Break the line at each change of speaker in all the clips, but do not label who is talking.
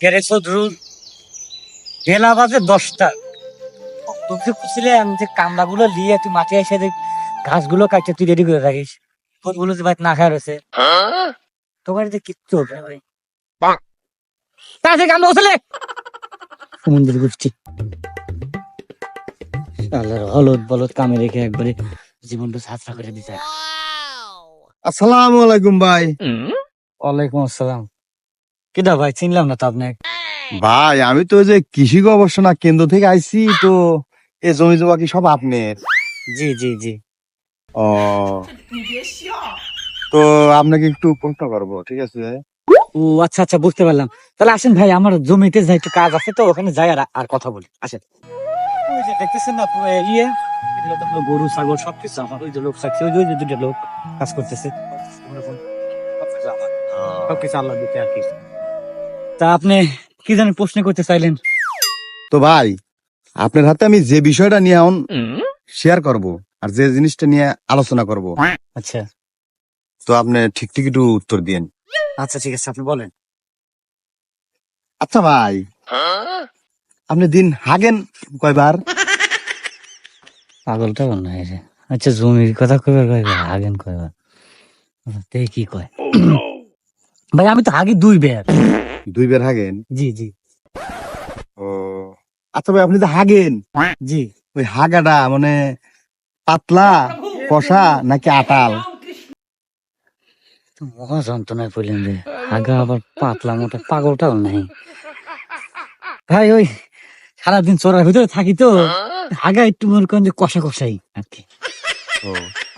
গেরেছো ধরুন বেলা বাজে 10টা। তুমি যে খুঁজছিলে আমি যে কামড়া গুলো নিয়ে তুই মাঠে এসে যে ঘাসগুলো কাটতে তুই রেডি করে রাখিস, ফুলগুলো যে ভাই না খায় রয়েছে তোমার যে কিচ্ছু হবে না ভাই। তাড়াতাড়ি কামড়া উঠলে সমুদ্রের গোষ্ঠী আল্লাহর হলদ বলদ কামে রেখে একবারে জীবনটা ছাত্রা করে দিতে।
আসসালামু আলাইকুম ভাই।
ওয়ালাইকুম আসসালাম। কেডা ভাই, চিনলাম না তো আপনাকে।
ভাই আমি তো ওই যে কৃষি গবেষণা কেন্দ্র থেকে আইছি, তো এ জমি জমা কি সব আপনার?
জি জি জি।
ও, তো আপনাকে একটু প্রশ্ন করবো, ঠিক আছে?
ও আচ্ছা আচ্ছা, বুঝতে পারলাম। তাহলে আসেন ভাই, আমার জমিতে যাই, একটু কাজ আছে তো ওখানে যাই আর আর কথা বলি। আসেন। ওই যে দেখতেছেন না ইয়ে, এগুলো তো হলো গরু ছাগল সবকিছু আমার। ওই যে লোক থাকছে, ওই যে ওই যে দুটো লোক কাজ করতেছে, সবকিছু আমার, সবকিছু আল্লাহ দিতে আর কি। তা আপনি কি জানি প্রশ্ন করতে চাইলেন?
তো ভাই, আপনার হাতে আমি যে বিষয়টা নিয়ে এখন শেয়ার করব আর যে জিনিসটা নিয়ে আলোচনা করব,
আচ্ছা
তো আপনি ঠিক ঠিক একটু উত্তর দিন।
আচ্ছা, ঠিক আছে, আপনি বলেন।
আচ্ছা ভাই, আপনি দিন হাগেন কয়বার?
পাগলটা বল না রে। আচ্ছা, জমির কথা কইবার কয়বার, হাগেন কয়বার, তে কি কয়? ভাই আমি তো হাগি 2 বার।
2 বার হাগেন?
জি জি
ও আচ্ছা ভাই, আপনি তো হাগেন,
জি।
ওই হাগাটা মানে পাতলা, কষা নাকি আটাল?
মহা যন্ত্রণায় পড়লেন রে। হাগা আবার পাতলা মোটা, পাগলটাও নাই ভাই। ওই সারাদিন চোরার ভিতরে থাকি তো, হাগা একটু মনে করেন যে কষা কষাই আর কি।
ও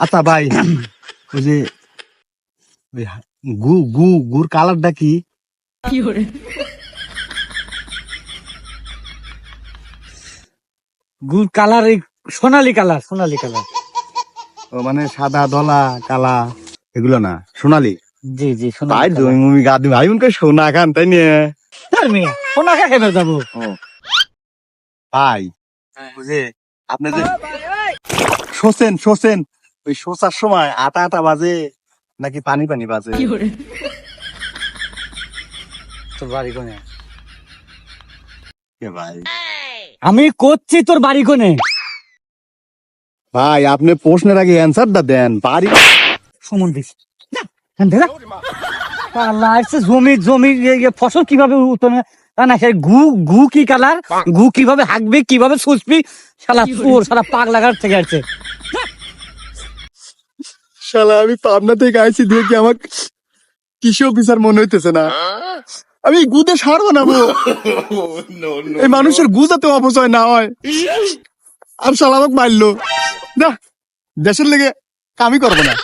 আচ্ছা ভাই, ওই যে ওই গুড় কালারটা কি?
গুড় কালার, এই সোনালী কালার, সোনালী কালার।
ও মানে সাদা ধলা কালা এগুলো না, সোনালি?
জি জি
ভাই
সোনালী কালার।
জমি মমি গাদি ভাই উনকে সোনা খান তাই নিয়ে।
তার মেয়ে সোনা খেয়ে যাবো।
ও ভাই, ওই যে আপনি যে শোষেন ওই শোষার সময় আটা আটা বাজে নাকি পানি পানি বাজে?
তোর বাড়ি কোনে?
এ ভাই,
আমি করছি তোর বাড়ি কোনে?
ভাই আপনি প্রশ্নের আগে অ্যান্সারটা দেন। বাড়ি
সমন দিস আল্লাহ আসছে। জমি জমি ফসল কিভাবে উঠবে তা না, সে গু গু কি কালার, গু কিভাবে হাঁকবি, কিভাবে সুচবি, শালা চোর, শালা পাগ লাগার থেকে আসছে।
শালা আমি পাবনা থেকে আইছি দেখি আমার কৃষি অফিসার মনে হইতেছে না। আমি গুদে সার বানাবো, এই মানুষের গু যাতে অপচয় না হয়। আর শালা আমাকে মারলো, না দেশের লেগে কামই করবো না।